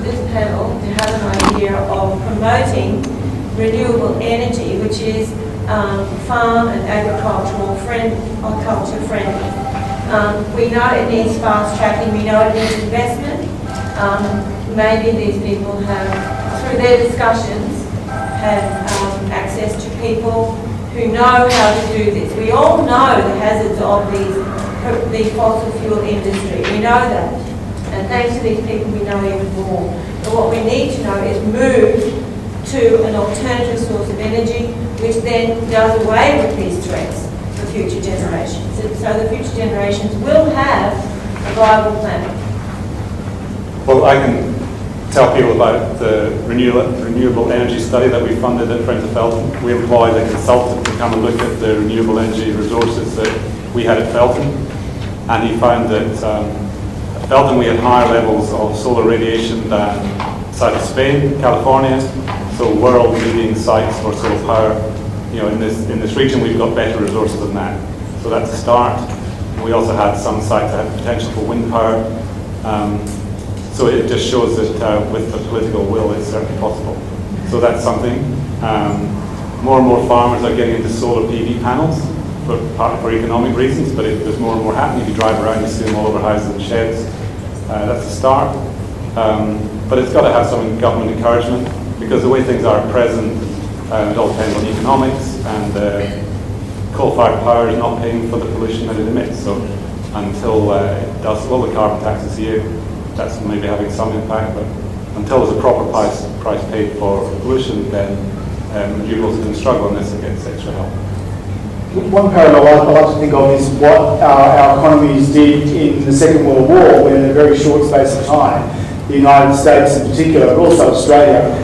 this panel to have an idea of promoting renewable energy, which is farm and agriculture friendly. We know it needs fast tracking, we know it needs investment. Maybe these people have, through their discussions, have access to people who know how to do this. We all know the hazards of the fossil fuel industry, we know that. And thanks to these people we know even more. But what we need to know is move to an alternative source of energy which then does away with these threats for future generations. So the future generations will have a viable planet. Well, I can tell people about the renewable energy study that we funded at Friends of Felton. We employed a consultant to come and look at the renewable energy resources that we had at Felton, and he found that at Felton we had higher levels of solar radiation than south of Spain, California, so world-leading sites for solar power. You know, in this region we've got better resources than that. So that's a start. We also had some sites that had potential for wind power. So it just shows that with the political will it's certainly possible. So that's something. More and more farmers are getting into solar PV panels, partly for economic reasons, but there's more and more happening. If you drive around you see them all over houses and sheds. That's a start. But it's got to have some government encouragement, because the way things are at present, it all depends on economics, and coal-fired power is not paying for the pollution that it emits. So until it does, well, the carbon tax is here, that's maybe having some impact, but until there's a proper price paid for pollution, then renewables can struggle unless it gets extra help. One parallel I like to think of is what our economies did in the Second World War, when in a very short space of time, the United States in particular, but also Australia,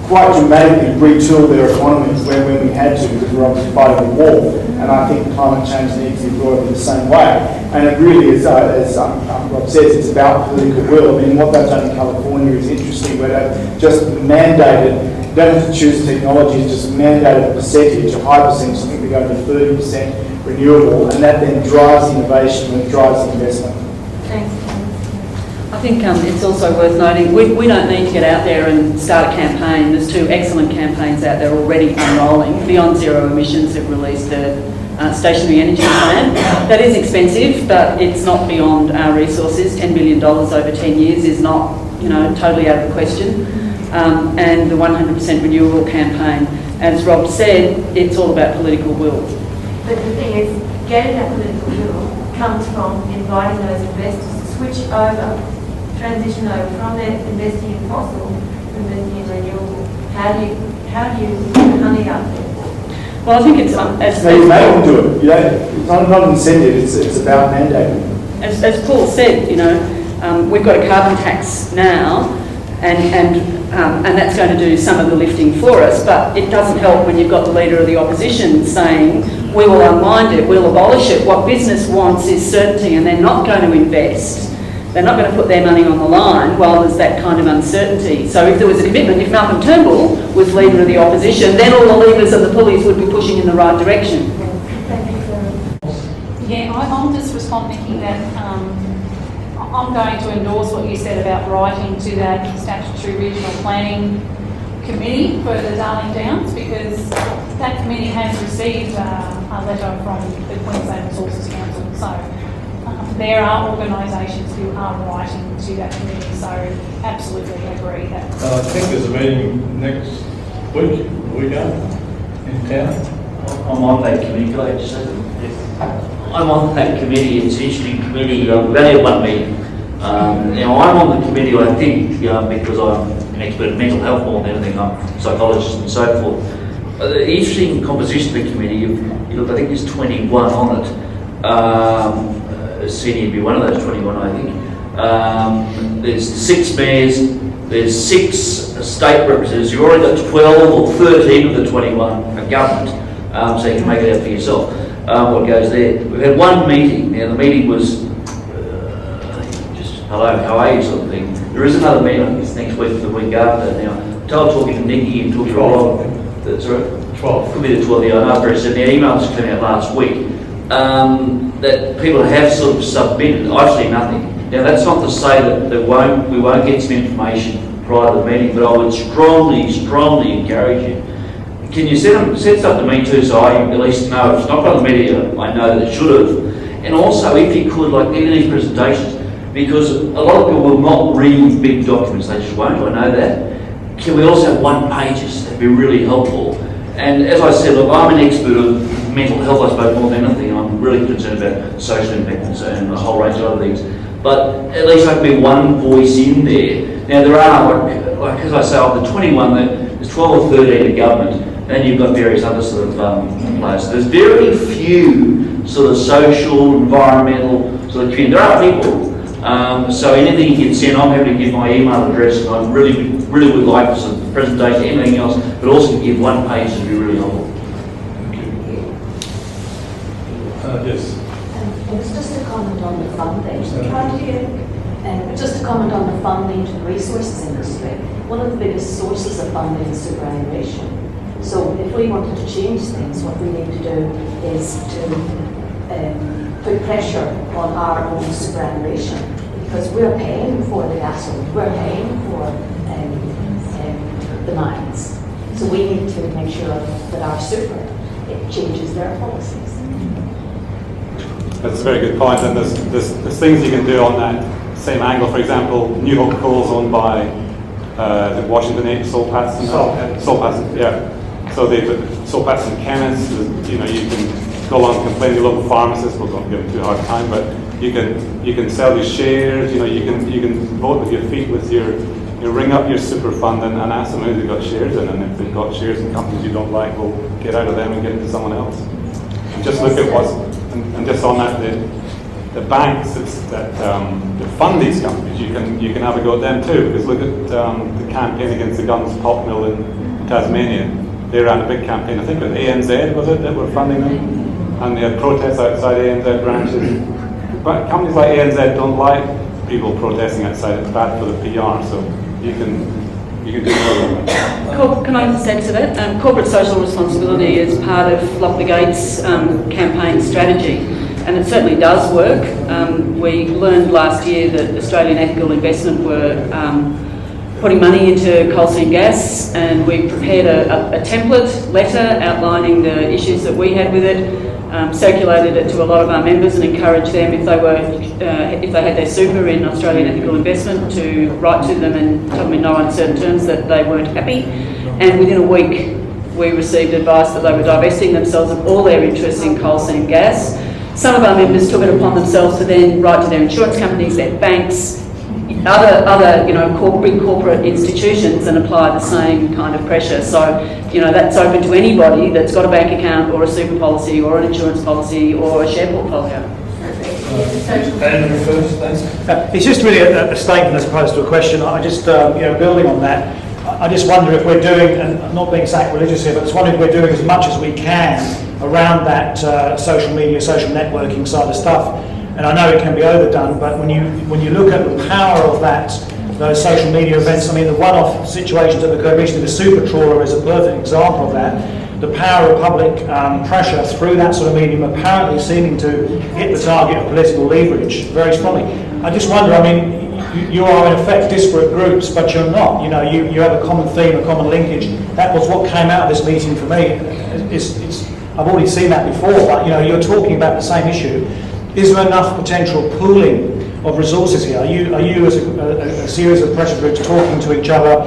quite dramatically retooled their economies when we had to, because we're obviously fighting a war. And I think climate change needs to be brought up in the same way. And it really is, as Rob says, it's about political will. I mean, what they've done in California is interesting, where they've just mandated, you don't have to choose technology, it's just mandated a percentage, a high percentage, I think they go to 30% renewable, and that then drives innovation and drives investment. Thanks. I think it's also worth noting, we don't need to get out there and start a campaign. There's two excellent campaigns out there already unrolling. Beyond Zero Emissions have released a stationary energy plan. That is expensive, but it's not beyond our resources. $10 billion over 10 years is not, totally out of the question. And the 100% renewable campaign, as Rob said, it's all about political will. But the thing is, getting that political will comes from inviting those investors to switch over, transition over from their investing in fossil to investing in renewable. How do you honey up there? Well, I think it's you make them do it. It's not an incentive. It's about mandating. As Paul said, we've got a carbon tax now, and that's going to do some of the lifting for us. But it doesn't help when you've got the leader of the opposition saying we will unwind it, we'll abolish it. What business wants is certainty, and they're not going to invest. They're not going to put their money on the line while there's that kind of uncertainty. So if there was a commitment, if Malcolm Turnbull was leader of the opposition, then all the levers and the pulleys would be pushing in the right direction. Yeah, I'm just thinking that I'm going to endorse what you said about writing to that statutory regional planning committee for the Darling Downs, because that committee has received a letter from the Queensland Resources Council. So there are organisations who are writing to that committee, so absolutely agree that. I think there's a meeting next week, in town. I'm on that committee, can I just say that? Yes. I'm on that committee. It's an interesting committee. We've only had one meeting. Now I'm on the committee, I think, because I'm an expert in mental health more than anything. I'm a psychologist and so forth. The interesting composition of the committee, you look, I think there's 21 on it. Senior would be one of those 21, I think. There's 6 mayors, there's 6 state representatives. You've already got 12 or 13 of the 21 are government, so you can make it out for yourself what goes there. We've had one meeting. Now the meeting was just hello, how are you sort of thing. There is another meeting, I think it's next week or the week after. Now, I'm talking to Nikki and talking to Rob. That's right. 12. Could be the 12th, yeah, I know. Said the emails came out last week. That people have sort of submitted. I've seen nothing. Now that's not to say that we won't get some information prior to the meeting, but I would strongly encourage you. Can you send stuff to me too, so I at least know if it's not on the media, I know that it should have. And also, if you could, like in these presentations, because a lot of people will not read big documents, they just won't, I know that. Can we also have one pages? That'd be really helpful. And as I said, look, I'm an expert of mental health, I suppose, more than anything. I'm really concerned about social impact and a whole range of other things. But at least I can be one voice in there. Now there are, like as I say, of the 21, there's 12 or 13 in government, and you've got various other sort of players. So there's very few sort of social, environmental sort of community. There are people. So anything you can send, I'm happy to give my email address, and I really would like sort of presentation, anything else, but also to give one page would be really helpful. Yes. It was just a comment on the funding. Just a comment on the funding to the resources industry. One of the biggest sources of funding is superannuation. So if we wanted to change things, what we need to do is to put pressure on our own superannuation, because we're paying for the gasoline, we're paying for the mines. So we need to make sure that our super changes their policies. That's a very good point, and there's things you can do on that same angle. For example, New Hope Coal is owned by the Washington H. Soul Pattinson, yeah. So they've Soul Pattinson chemists. You know, you can go along and complain to local pharmacists. We'll not give them too hard time, but you can sell your shares. You know, you can vote with your feet with your. You ring up your super fund and ask them who they've got shares in, and if they've got shares in companies you don't like, well, get out of them and get into someone else. And just look at what's. And just on that, the banks that fund these companies, you can have a go at them too. Because look at the campaign against the Guns pulp mill in Tasmania. They ran a big campaign. I think it was ANZ, was it, that were funding them, and they had protests outside ANZ branches. But companies like ANZ don't like people protesting outside. It's bad for the PR. So you can do more. Can I just add to that? Corporate social responsibility is part of Lock the Gates campaign strategy, and it certainly does work. We learned last year that Australian Ethical Investment were putting money into coal seam gas, and we prepared a template letter outlining the issues that we had with it, circulated it to a lot of our members and encouraged them, if they had their super in Australian Ethical Investment, to write to them and tell them in no uncertain terms that they weren't happy. And within a week we received advice that they were divesting themselves of all their interests in coal seam gas. Some of our members took it upon themselves to then write to their insurance companies, their banks, other big corporate institutions, and apply the same kind of pressure. So, that's open to anybody that's got a bank account or a super policy or an insurance policy or a share portfolio. Andrew first, thanks. It's just really a statement as opposed to a question. I just, building on that, I just wonder if we're doing, and I'm not being sacrilegious here, but I just wonder if we're doing as much as we can around that social media, social networking side of stuff. And I know it can be overdone, but when you look at the power of those social media events, I mean, the one-off situations that occur, recently the super trawler is a perfect example of that. The power of public pressure through that sort of medium apparently seeming to hit the target of political leverage very strongly. I just wonder, I mean, you are in effect disparate groups, but you're not. You have a common theme, a common linkage. That was what came out of this meeting for me. I've already seen that before, but you're talking about the same issue. Is there enough potential pooling of resources here? Are you as a series of pressure groups talking to each other,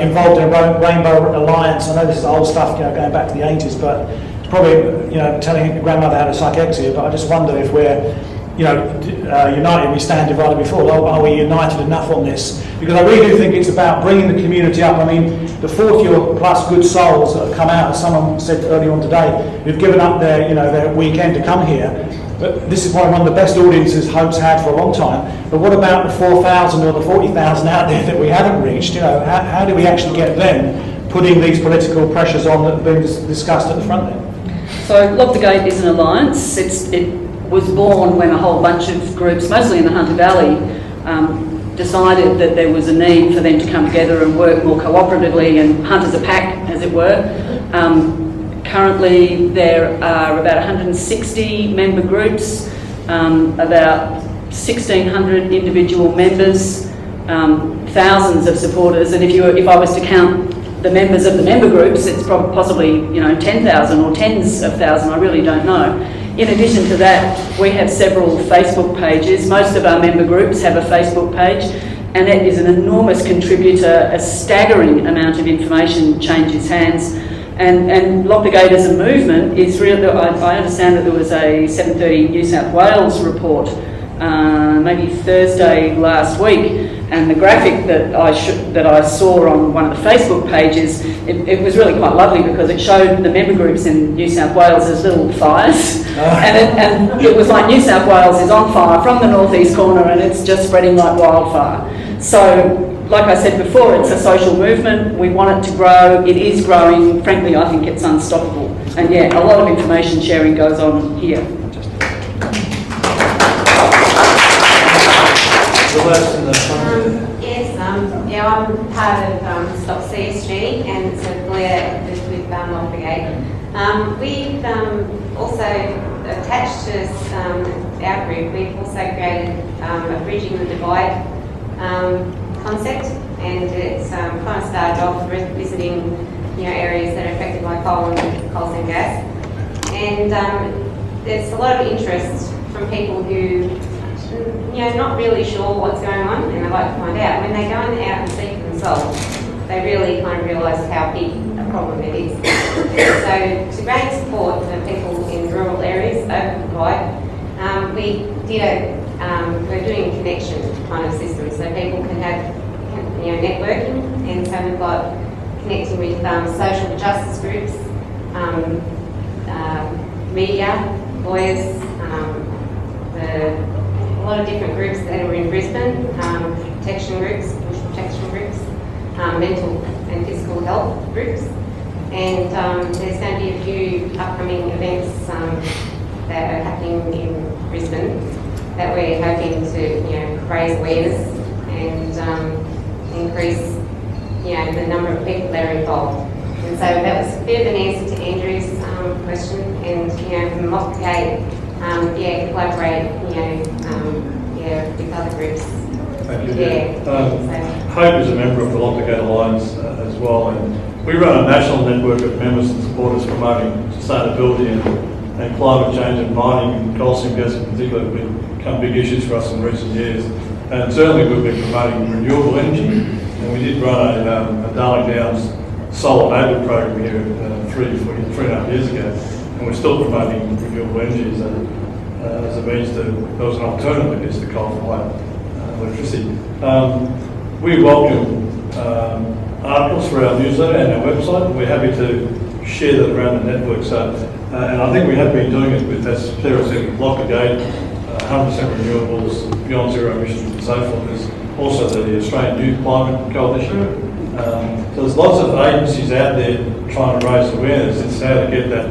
involved in a Rainbow Alliance? I know this is old stuff, going back to the 80s, but it's probably, telling your grandmother how to suck eggs here. But I just wonder if we're, united we stand, divided we fall. Are we united enough on this? Because I really do think it's about bringing the community up. I mean, the 40 or plus good souls that have come out, as someone said earlier on today, who've given up their weekend to come here. But this is one of the best audiences Hope's had for a long time. But what about the 4,000 or the 40,000 out there that we haven't reached? How do we actually get them putting these political pressures on that have been discussed at the front end? So Lock the Gate is an alliance. It was born when a whole bunch of groups, mostly in the Hunter Valley, decided that there was a need for them to come together and work more cooperatively and hunt as a pack, as it were. Currently, there are about 160 member groups, about 1,600 individual members. thousands of supporters, and if I was to count the members of the member groups, it's possibly 10,000 or tens of thousands. I really don't know. In addition to that, we have several Facebook pages. Most of our member groups have a Facebook page, and it is an enormous contributor. A staggering amount of information changes hands. And Lock the Gate as a movement is real. I understand that there was a 7:30 New South Wales report, maybe Thursday last week, and the graphic that I saw on one of the Facebook pages, it was really quite lovely because it showed the member groups in New South Wales as little fires, and it was like New South Wales is on fire from the northeast corner, and it's just spreading like wildfire. So, like I said before, it's a social movement. We want it to grow. It is growing. Frankly, I think it's unstoppable. And yeah, a lot of information sharing goes on here. I'm part of Stop CSG, and it's a Blair with Lock the Gate. We've also attached to our group, we've also created a Bridging the Divide concept, and it's kind of started off visiting areas that are affected by coal and gas, and there's a lot of interest from people who not really sure what's going on, and they'd like to find out. When they go out and see for themselves, they really kind of realise how big a problem it is. So to gain support for people in rural areas over the divide, we're doing a connection kind of system, so people can have networking, and so we've got connecting with social justice groups, media, lawyers, a lot of different groups that are in Brisbane, protection groups, bush protection groups, mental and physical health groups, and there's going to be a few upcoming events that are happening in Brisbane that we're hoping to raise awareness and increase the number of people that are involved. And so that was a bit of an answer to Andrew's question, and from Lock the Gate, collaborate with other groups. Thank you. Yeah. Hope is a member of the Lock the Gate Alliance as well, and we run a national network of members and supporters promoting sustainability and climate change, and mining and coal seam gas in particular have become big issues for us in recent years. And certainly we've been promoting renewable energy, and we did run a Darling Downs solar neighbour program here 3.5 years ago, and we're still promoting renewable energy as a means to, there was an alternative, I guess, to coal-fired electricity. We welcome articles for our newsletter and our website. We're happy to share that around the network. So, and I think we have been doing it with, as Sarah said, with Lock the Gate, 100% renewables, beyond zero emissions and so forth. There's also the Australian Youth Climate Coalition. So there's lots of agencies out there trying to raise awareness. It's how to get that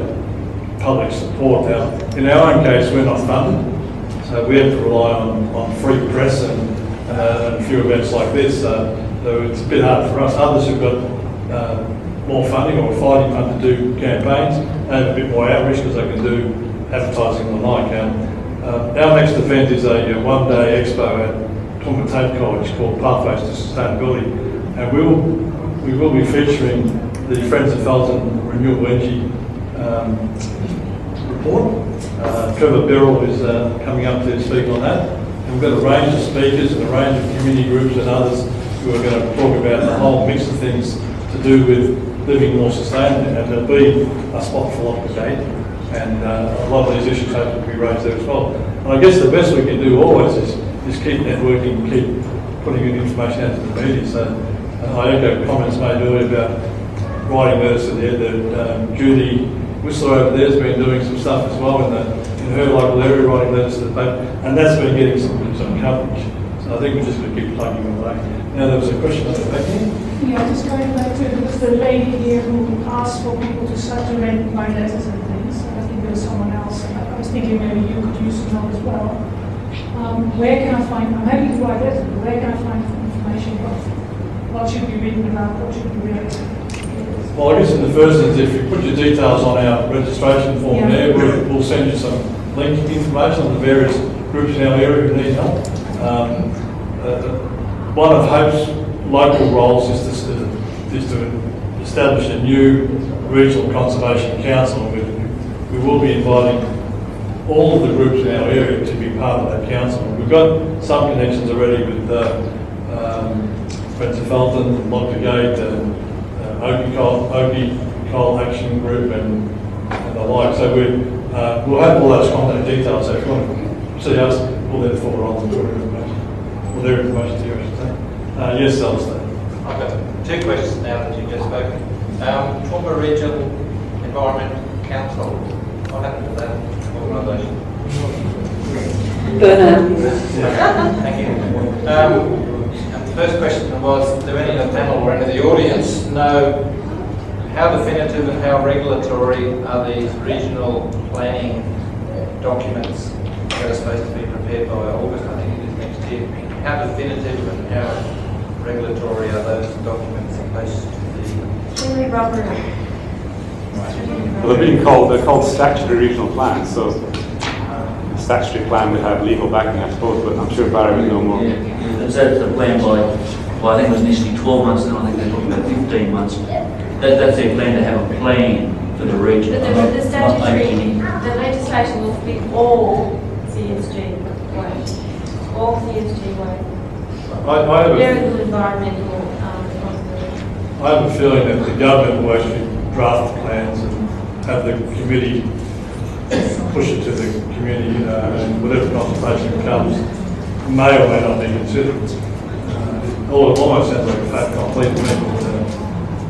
public support. Now, in our own case, we're not funded, so we have to rely on free press and a few events like this. So it's a bit hard for us. Others who've got more funding or fighting fund to do campaigns, they have a bit more outreach because they can do advertising and the like. Our next event is a one-day expo at Toowoomba Tate College called Pathways to Sustainability, and we will be featuring the Friends of Felton Renewable Energy report. Trevor Birrell is coming up to speak on that. And we've got a range of speakers and a range of community groups and others who are going to talk about the whole mix of things to do with living more sustainably. And there'll be a spot for Lock the Gate, and a lot of these issues have to be raised there as well. And I guess the best we can do always is keep networking, keep putting good information out to the media. So I echo comments made earlier about writing letters to the editor. Judy Whistler over there has been doing some stuff as well in her local area, writing letters to the paper, and that's been getting some coverage. So I think we're just going to keep plugging away. Now there was a question over back here. Yeah, just going back to the lady here who asked for people to start to read my letters and things. I think there was someone else, and I was thinking maybe you could use some help as well. Where can I find, I'm happy to write letters, but where can I find information about what should be written about, what should be read? Well, I guess in the first instance, if you put your details on our registration form there, we'll send you some link information on the various groups in our area who need help. one of Hope's local roles is to establish a new regional conservation council. We will be inviting all of the groups in our area to be part of that council. We've got some connections already with Friends of Felton, Montpegate, Oakey Coal Action Group and the like. So we'll have all those contact details. So if you want to see us, we'll then forward on to their information to you, I should say. Yes, Alistair. I've got two questions now that you've just spoken. Toowoomba Regional Environment Council, what happened to that organisation? Burnout. Thank you. And the first question was, do any of the panel or any of the audience know how definitive and how regulatory are these regional planning documents that are supposed to be prepared by August, I think it is next year? How definitive and how regulatory are those documents supposed to be? Well, they're called statutory regional plans, so a statutory plan would have legal backing, I suppose, but I'm sure Barry would know more. It's a plan by, I think it was initially 12 months, and I think they're talking about 15 months. That's their plan, to have a plan for the region. But the statutory, the legislation will be all CSG way, all CSG way. I have Very little environmental responsibility. I have a feeling that the government will actually draft the plans and have the committee push it to the community, and whatever consultation comes may or may not be considered. It almost sounds like a fait accompli to me,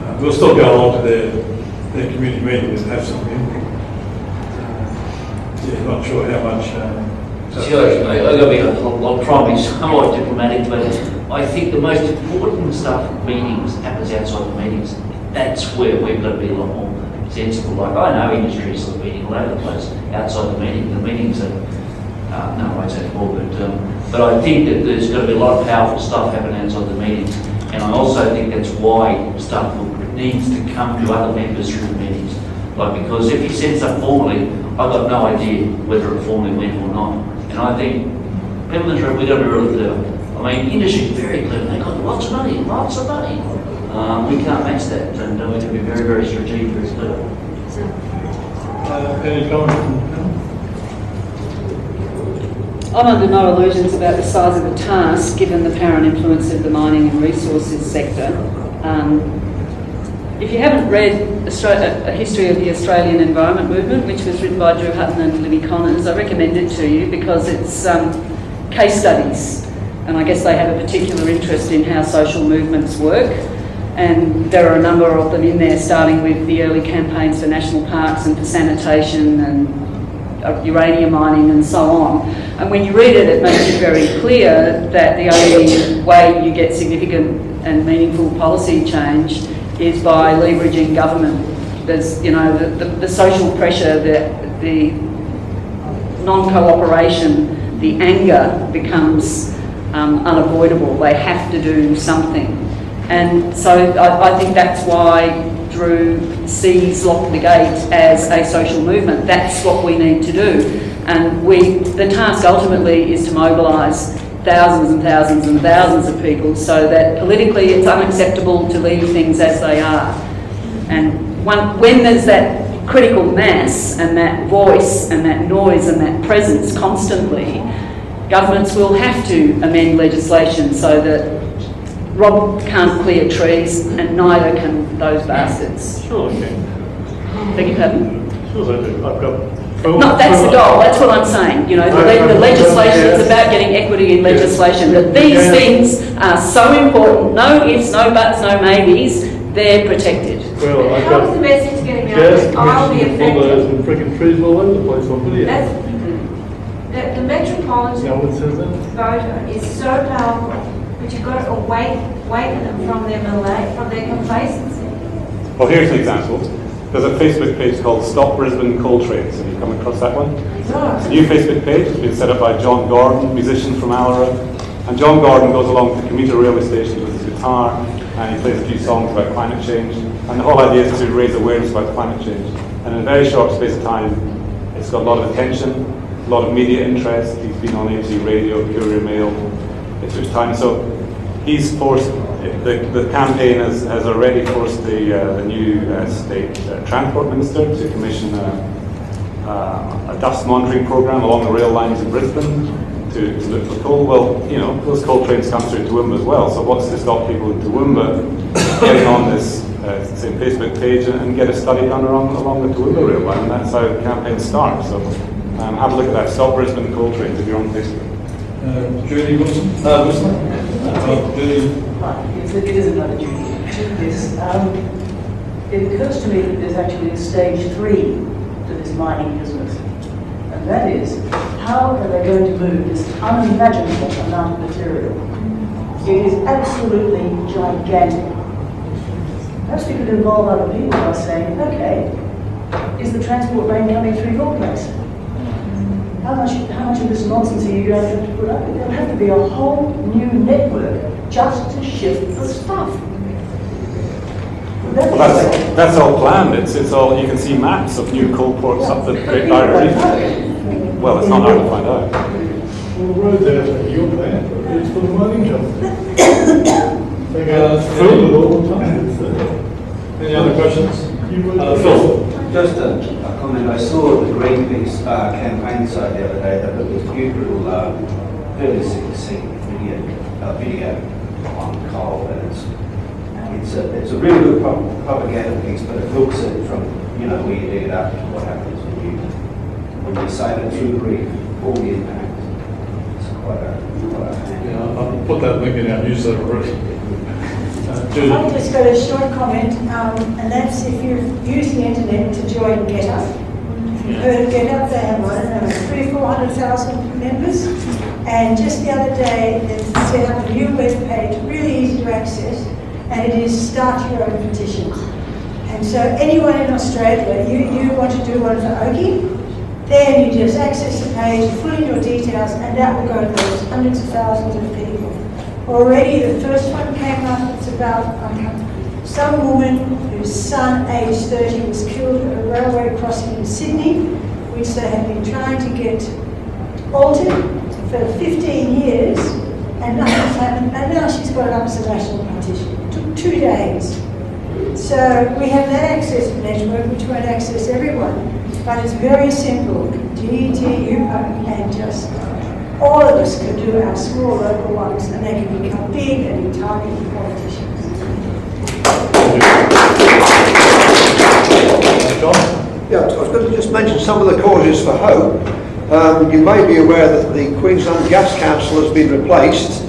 but we'll still go along to their community meeting and have some input. Not sure how much. I'll try and be somewhat diplomatic, but I think the most important stuff at meetings happens outside the meetings. That's where we've got to be a lot more sensible. Like, I know industry is sort of meeting all over the place outside the meeting. The meetings are, no, I won't say more, but I think that there's got to be a lot of powerful stuff happening outside the meetings. And I also think that's why stuff needs to come to other members through the meetings. Like, because if you send stuff formally, I've got no idea whether it formally went or not. And I think people in the room, we've got to be really clever. I mean, industry is very clever. They've got lots of money, lots of money. We can't match that, and we can be very, very strategic, very clever. Any comments from the panel? I'm under no illusions about the size of the task, given the power and influence of the mining and resources sector. If you haven't read A History of the Australian Environment Movement, which was written by Drew Hutton and Libby Connors, I recommend it to you because it's case studies, and I guess they have a particular interest in how social movements work. And there are a number of them in there, starting with the early campaigns for national parks and for sanitation and uranium mining and so on. And when you read it, it makes it very clear that the only way you get significant and meaningful policy change is by leveraging government. There's, you know, the social pressure, the non-cooperation, the anger becomes unavoidable. They have to do something. And so I think that's why Drew sees Lock the Gate as a social movement. That's what we need to do. And the task ultimately is to mobilise thousands and thousands and thousands of people so that politically it's unacceptable to leave things as they are. And when there's that critical mass and that voice and that noise and that presence constantly, governments will have to amend legislation so that Rob can't clear trees and neither can those bastards. Sure, they can. Beg your pardon? Sure they do. I've got... No, that's the goal. That's what I'm saying. You know, the legislation is about getting equity in legislation. That these things are so important. No ifs, no buts, no maybes. They're protected. Well, I've How got is the message getting out? gas I'll be commissioners and affected. and freaking trees all over the place on video. The metropolitan No one says that? voter is so powerful, but you've got to awaken them from their complacency. Well, here's an example. There's a Facebook page called Stop Brisbane Coal Trains. Have you come across that one? No. It's a new Facebook page. It's been set up by John Gordon, musician from Alra. And John Gordon goes along to commuter railway stations with his guitar and he plays a few songs about climate change. And the whole idea is to raise awareness about climate change. And in a very short space of time, it's got a lot of attention, a lot of media interest. He's been on ABC Radio, Courier Mail. It took time. So he's forced, the campaign has already forced the new state transport minister to commission a dust monitoring program along the rail lines in Brisbane to look for coal. Well, you know, those coal trains come through Toowoomba as well, so what's to stop people in Toowoomba getting on this same Facebook page and get a study done along the Toowoomba rail line, and that's how campaigns start. So have a look at that. Stop Brisbane coal trains if you're on Facebook. Judy Wilson? Judy? It is another Judy. This, it occurs to me that there's actually a stage 3 to this mining business. And that is, how are they going to move this unimaginable amount of material? It is absolutely gigantic. Perhaps we could involve other people by saying, okay, is the transport lane coming through your place? How much of this nonsense are you going to have to put up with? There'll have to be a whole new network just to shift the stuff. Well, that's all planned. It's all, you can see maps of new coal ports up the Great Barrier Reef. Well, it's not hard to find out. Well, the road there is your plan, it's for the mining company. They go fill it all the time. Any other questions? Phil? Just a comment. I saw the Greenpeace campaign site the other day that there was a beautiful, fairly succinct video on coal, and it's a really good propaganda piece, but it looks at it from, you know, where you dig it up to what happens when you sail it through the reef, all the impact. It's quite a Yeah, I'll put that link in our newsletter already. Judy? I've just got a short comment, and that's if you've used the internet to join GetUp. If you've heard of GetUp, they have, I don't know, 300,000 or 400,000 members. And just the other day, they set up a new web page, really easy to access, and it is Start Your Own Petition. And so anyone in Australia, you want to do one for Oki, then you just access the page, fill in your details, and that will go to those hundreds of thousands of people. Already the first one came up, it's about some woman whose son, aged 30, was killed at a railway crossing in Sydney, which they had been trying to get altered for 15 years, and nothing's happened, and now she's got it up as a national petition. It took 2 days. So we have that access network, which won't access everyone, but it's very simple. and just all of us could do our small local ones, and they can become big and targeted politicians. Yeah, I was going to just mention some of the causes for hope. You may be aware that the Queensland Gas Council has been replaced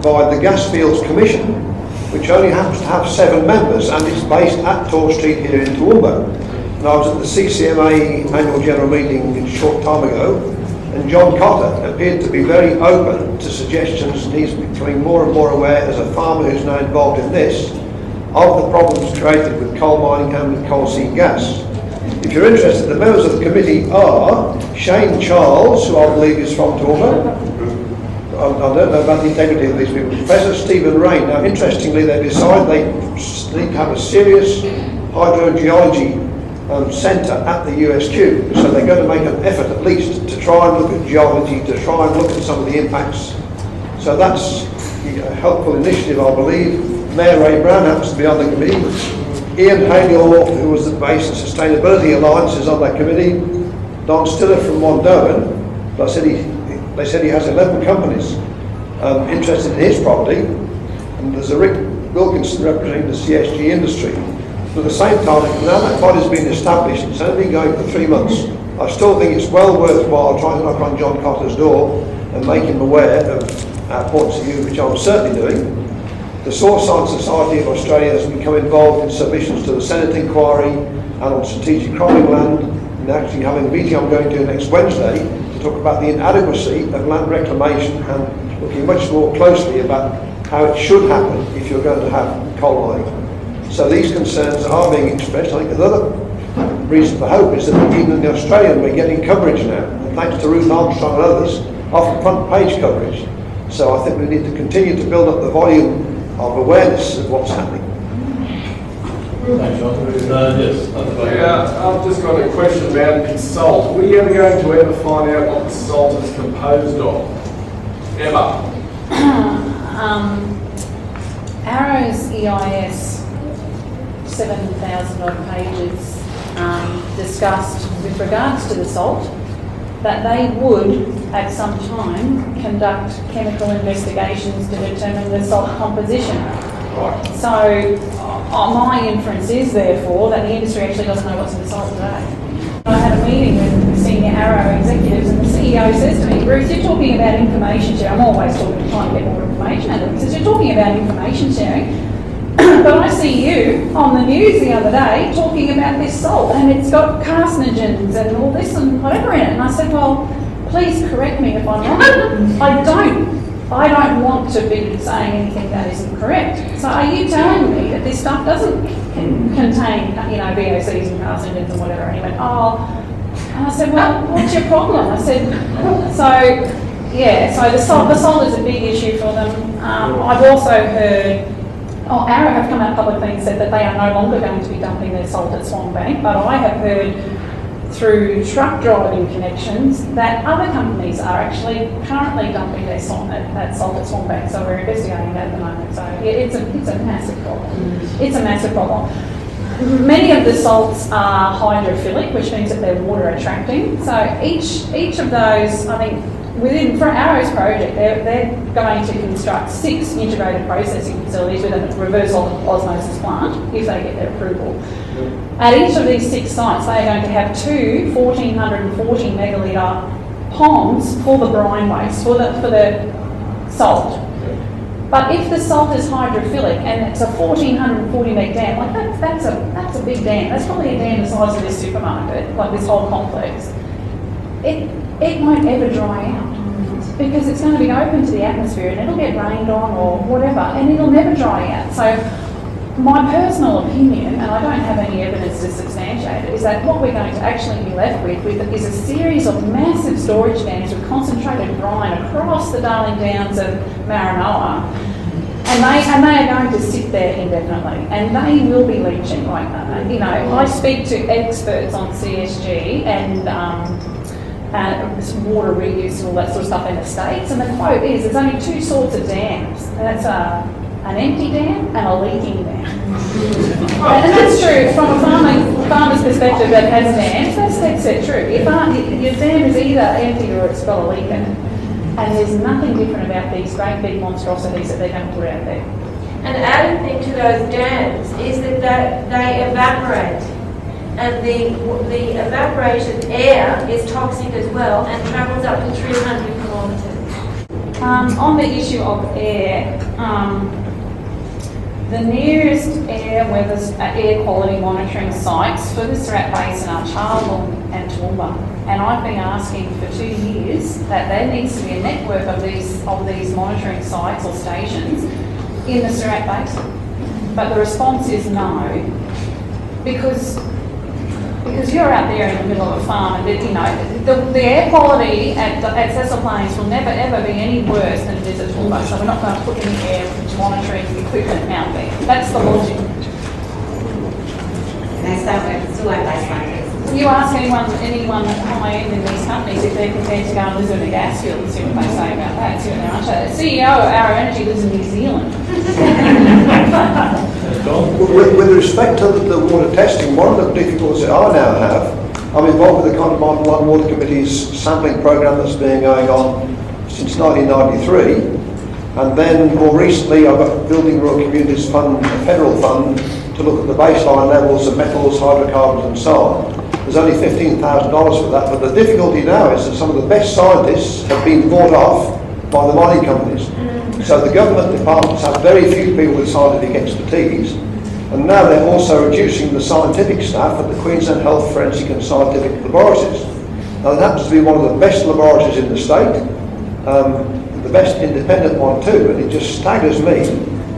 by the Gasfields Commission, which only happens to have 7 members, and it's based at Tor Street here in Toowoomba. And I was at the CCMA annual general meeting a short time ago, and John Cotter appeared to be very open to suggestions, and he's becoming more and more aware, as a farmer who's now involved in this, of the problems created with coal mining and with coal seam gas. If you're interested, the members of the committee are Shane Charles, who I believe is from Toowoomba. I don't know about the integrity of these people. Professor Stephen Rain. Now, interestingly, they decided they need to have a serious hydrogeology centre at the USQ. So they're going to make an effort, at least, to try and look at geology, to try and look at some of the impacts. So that's a helpful initiative, I believe. Mayor Ray Brown happens to be on the committee. Ian Halior, who was the Base and Sustainability Alliance, is on that committee. Don Stiller from Mondovan, they said he has 11 companies interested in his property, and there's a Rick Wilkinson representing the CSG industry. But at the same time, now that body's been established, it's only been going for 3 months. I still think it's well worthwhile trying to knock on John Cotter's door and make him aware of our points of view, which I'm certainly doing. The Soil Science Society of Australia has become involved in submissions to the Senate inquiry and on strategic cropping land, and actually having a meeting I'm going to next Wednesday to talk about the inadequacy of land reclamation and looking much more closely about how it should happen if you're going to have coal mining. So these concerns are being expressed. I think another reason for hope is that even in the Australian we're getting coverage now, and thanks to Ruth Armstrong and others, often front page coverage. So I think we need to continue to build up the volume of awareness of what's happening. Thanks, John. Yes. Yeah, I've just got a question about salt. Were you ever going to ever find out what the salt is composed of? Ever? Arrow's EIS, 7,000 odd pages, discussed with regards to the salt, that they would at some time conduct chemical investigations to determine the salt composition. So my inference is therefore that the industry actually doesn't know what's in the salt today. I had a meeting with senior Arrow executives and the CEO says to me, Bruce, you're talking about information sharing. I'm always trying to get more information out of them. He says, you're talking about information sharing. But I see you on the news the other day talking about this salt and it's got carcinogens and all this and whatever in it. And I said, well, please correct me if I'm wrong. I don't want to be saying anything that isn't correct. So are you telling me that this stuff doesn't contain, VOCs and carcinogens and whatever? And he went, oh. And I said, well, what's your problem? I said, so the salt is a big issue for them. I've also heard, Arrow have come out publicly and said that they are no longer going to be dumping their salt at Swanbank, but I have heard through truck driving connections that other companies are actually currently dumping their salt at Swanbank, so we're investigating that at the moment. So yeah, it's a massive problem. It's a massive problem. Many of the salts are hydrophilic, which means that they're water attracting. So each of those, I think, for Arrow's project, they're going to construct 6 integrated processing facilities with a reverse osmosis plant if they get their approval. At each of these 6 sites, they are going to have 2 1,440 megalitre ponds for the brine waste, for the salt. But if the salt is hydrophilic and it's a 1,440 meg dam, like that's a big dam. That's probably a dam the size of this supermarket, like this whole complex. It won't ever dry out because it's going to be open to the atmosphere and it'll get rained on or whatever, and it'll never dry out. So my personal opinion, and I don't have any evidence to substantiate it, is that what we're going to actually be left with is a series of massive storage dams with concentrated brine across the Darling Downs of Maranoa, and they are going to sit there indefinitely, and they will be leaching. I speak to experts on CSG and water reuse and all that sort of stuff in the States, and the quote is there's only 2 sorts of dams, and that's an empty dam and a leaking dam. And that's true from a farmer's perspective that has dams, that's true. Your dam is either empty or it's got a leak in it, and there's nothing different about these great big monstrosities that they're going to put out there. An added thing to those dams is that they evaporate. And the evaporated air is toxic as well and travels up to 300 kilometres. On the issue of air, the nearest air quality monitoring sites for the Surat Basin are Charleville and Toowoomba. And I've been asking for 2 years that there needs to be a network of these monitoring sites or stations in the Surat Basin. But the response is no, because you're out there in the middle of a farm, and the air quality at Cecil Plains will never ever be any worse than it is at Toowoomba. So we're not going to put any air monitoring equipment out there. That's the logic. You ask anyone high end in these companies if they're prepared to go and live in a gas field and see what they say about that. See what their answer. The CEO of Arrow Energy lives in New Zealand. With respect to the water testing, one of the difficulties that I now have, I'm involved with the Continental Blood Water Committee's sampling programme that's been going on since 1993, and then more recently I've got Building Rural Communities Fund, a federal fund, to look at the baseline levels of metals, hydrocarbons and so on. There's only $15,000 for that, but the difficulty now is that some of the best scientists have been bought off by the mining companies. So the government departments have very few people with scientific expertise, and now they're also reducing the scientific staff at the Queensland Health Forensic and Scientific Laboratories. Now that happens to be one of the best laboratories in the state, the best independent one too, and it just staggers me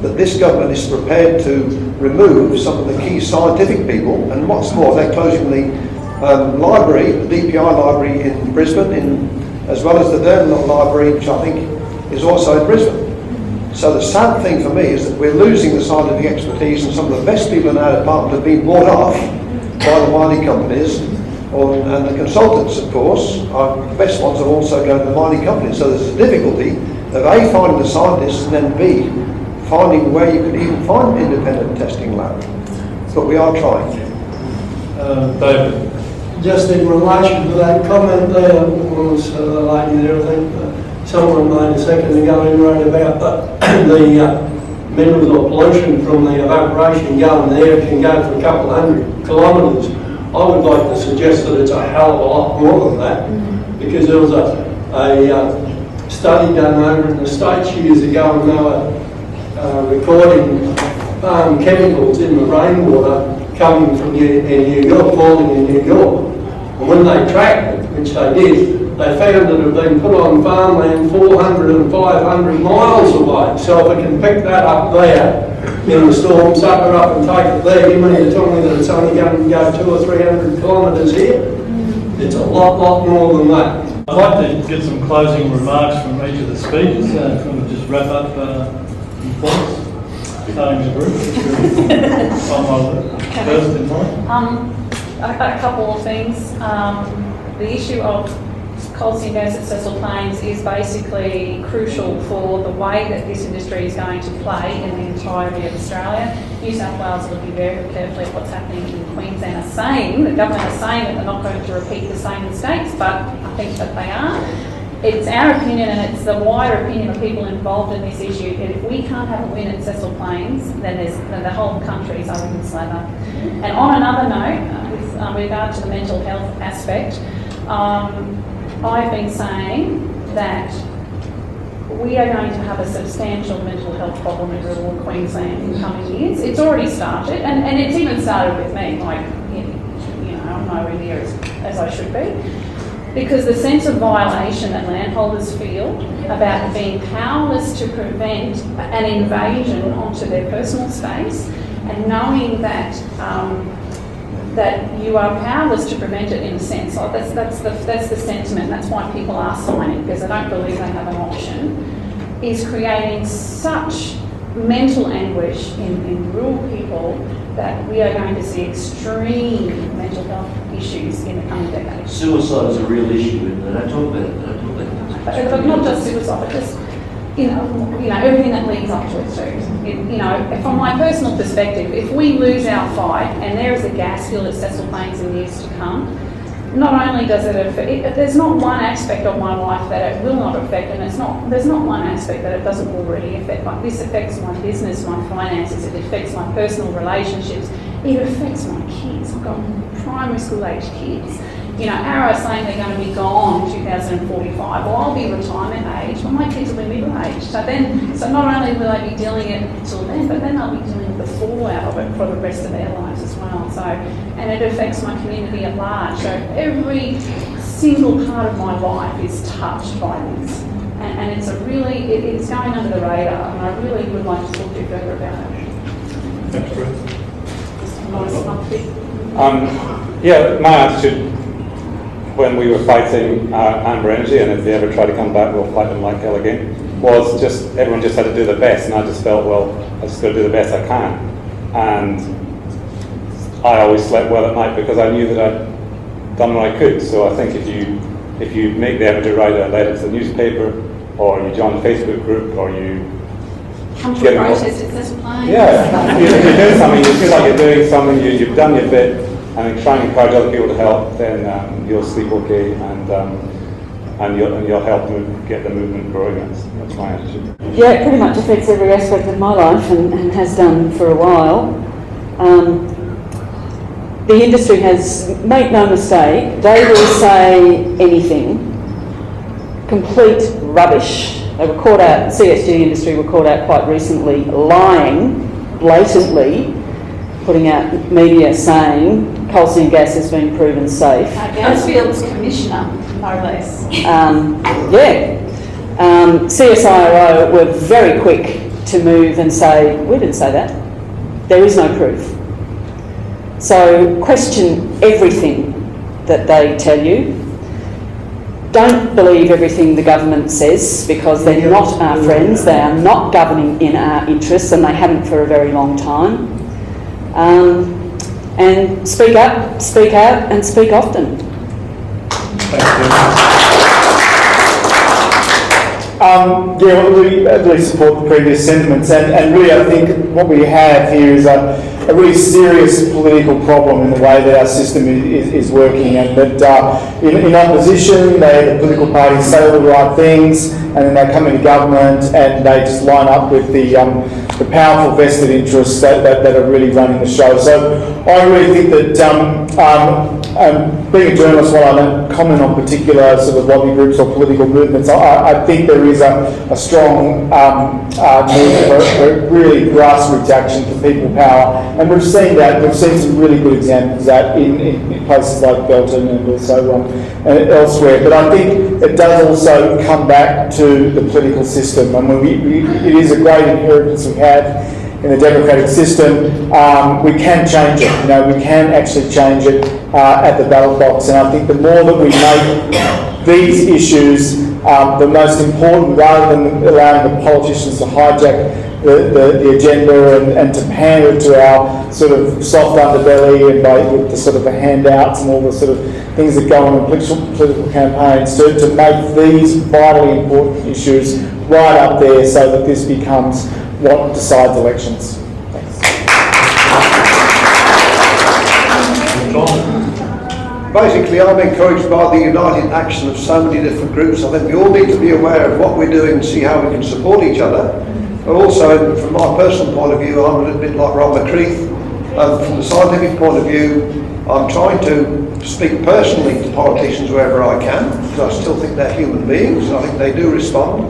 that this government is prepared to remove some of the key scientific people, and what's more, they're closing the library, the DPI library in Brisbane, as well as the Durnlow library, which I think is also in Brisbane. So the sad thing for me is that we're losing the scientific expertise, and some of the best people in our department have been bought off by the mining companies, and the consultants, of course, the best ones are also going to the mining companies. So there's a difficulty of A, finding the scientists, and then B, finding where you could even find an independent testing lab. But we are trying. David. Just in relation to that comment there, was the lady there, I think, someone made a second ago in right about the minerals or pollution from the evaporation going there can go for a couple of 100 kilometres. I would like to suggest that it's a hell of a lot more than that, because there was a study done over in the States years ago, and they were recording chemicals in the rainwater coming from in New York, falling in New York. And when they tracked it, which they did, they found that it had been put on farmland 400 and 500 miles away. So if it can pick that up there in the storm, suck it up and take it there, you mean to tell me that it's only going to go 200 or 300 kilometres here? It's a lot more than that. I'd like to get some closing remarks from each of the speakers. If we just wrap up points, starting the group. First in line. A couple of things. The issue of coal seam gas at Cecil Plains is basically crucial for the way that this industry is going to play in the entirety of Australia. New South Wales are looking very carefully at what's happening in Queensland, the government is saying that they're not going to repeat the same mistakes, but I think that they are. It's our opinion, and it's the wider opinion of people involved in this issue, that if we can't have a win at Cecil Plains, then the whole country is over the slather. And on another note, with regard to the mental health aspect, I've been saying that we are going to have a substantial mental health problem in rural Queensland in coming years. It's already started, and it's even started with me, like, you know, I'm nowhere near as I should be. Because the sense of violation that landholders feel about being powerless to prevent an invasion onto their personal space, and knowing that that you are powerless to prevent it in a sense. Like that's the sentiment. That's why people are signing, because they don't believe they have an option, is creating such mental anguish in rural people that we are going to see extreme mental health issues in the coming decades. Suicide is a real issue, and they don't talk about it. But not just suicide, but just you know everything that leads up to it too. You know, from my personal perspective, if we lose our fight and there is a gas field at Cecil Plains in years to come, not only does it affect, there's not one aspect of my life that it will not affect, and there's not one aspect that it doesn't already affect. Like, this affects my business, my finances, it affects my personal relationships, it affects my kids. I've got primary school aged kids. You know, Arrow saying they're going to be gone 2045. Well, I'll be retirement age, but my kids will be middle aged. So not only will they be dealing it until then, but then they'll be dealing with the fallout of it for the rest of their lives as well. So, and it affects my community at large. So every single part of my life is touched by this. And it's it's going under the radar, and I really would like to talk to you further about it. Thanks, Bruce. Yeah, my attitude when we were fighting Amber Energy, and if they ever try to come back, we'll fight them like hell again, was just everyone just had to do their best, and I just felt, well, I just got to do the best I can. And I always slept well at night because I knew that I'd done what I could. So I think if you make the effort to write a letter to the newspaper, or you join a Facebook group, or you come to a protest at Cecil Plains. Yeah, you're doing something, you feel like you're doing something, you've done your bit, and try and encourage other people to help, then you'll sleep okay, and you'll help get the movement growing. That's my attitude. Yeah, it pretty much affects every aspect of my life, and has done for a while. The industry has, make no mistake, they will say anything. Complete rubbish. They were caught out, CSG industry were caught out quite recently, lying blatantly, putting out media saying coal seam gas has been proven safe. Gasfield's commissioner, no less. CSIRO were very quick to move and say, we didn't say that. There is no proof. So question everything that they tell you. Don't believe everything the government says, because they're not our friends, they are not governing in our interests, and they haven't for a very long time. And speak up, speak out, and speak often. Yeah, well, we really support the previous sentiments, and really I think what we have here is a really serious political problem in the way that our system is working, and that in opposition, the political parties say all the right things, and then they come into government and they just line up with the powerful vested interests that are really running the show. So I really think that being a journalist, while I don't comment on particular sort of lobby groups or political movements, I think there is a strong need for really grassroots action for people power, and we've seen that. We've seen some really good examples of that in places like Belton and also elsewhere. But I think it does also come back to the political system. I mean, it is a great inheritance we have in the democratic system. We can change it. You know, we can actually change it at the ballot box. And I think the more that we make these issues the most important, rather than allowing the politicians to hijack the agenda and to pander to our sort of soft underbelly and with the sort of the handouts and all the sort of things that go on in political campaigns, to make these vitally important issues right up there so that this becomes what decides elections. Thanks. Basically, I'm encouraged by the united action of so many different groups. I think we all need to be aware of what we're doing and see how we can support each other. But also, from my personal point of view, I'm a little bit like Rob McCreath. From the scientific point of view, I'm trying to speak personally to politicians wherever I can, because I still think they're human beings. I think they do respond.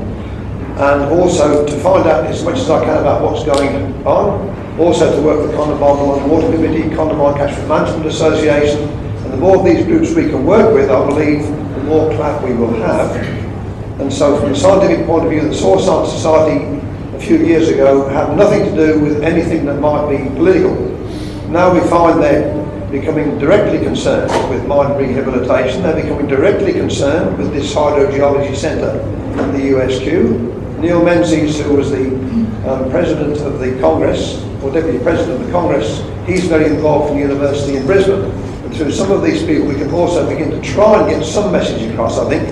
And also to find out as much as I can about what's going on. Also to work with Condamine Water Committee, Condamine Catchment Management Association. And the more of these groups we can work with, I believe, the more clout we will have. And so from a scientific point of view, the Soil Science Society a few years ago had nothing to do with anything that might be political. Now we find they're becoming directly concerned with mine rehabilitation. They're becoming directly concerned with this hydrogeology centre at the USQ. Neil Menzies, who was the president of the Congress, or deputy president of the Congress, he's very involved in the university in Brisbane. And through some of these people, we can also begin to try and get some message across, I think,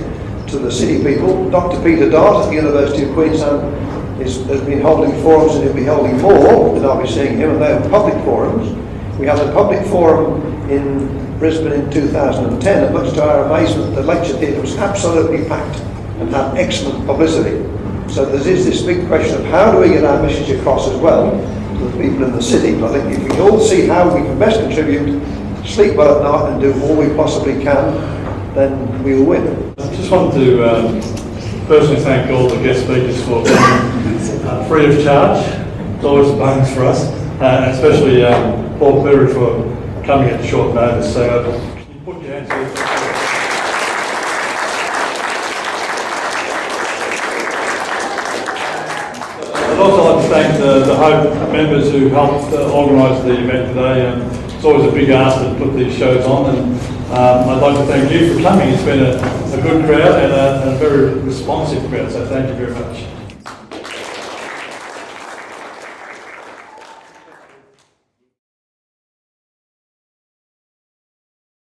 to the city people. Dr. Peter Dart at the University of Queensland has been holding forums, and he'll be holding more, and I'll be seeing him, and they're public forums. We had a public forum in Brisbane in 2010, and much to our amazement, the lecture theatre was absolutely packed and had excellent publicity. So there is this big question of how do we get our message across as well to the people in the city. And I think if we can all see how we can best contribute, sleep well at night and do all we possibly can, then we will win. I just wanted to personally thank all the guest speakers for coming free of charge. It's always a bonus for us, and especially Paul Cleary for coming at short notice. So can you put your hands together? I'd also like to thank the Hope members who helped organise the event today. It's always a big ask to put these shows on, and I'd like to thank you for coming. It's been a good crowd and a very responsive crowd, so thank you very much.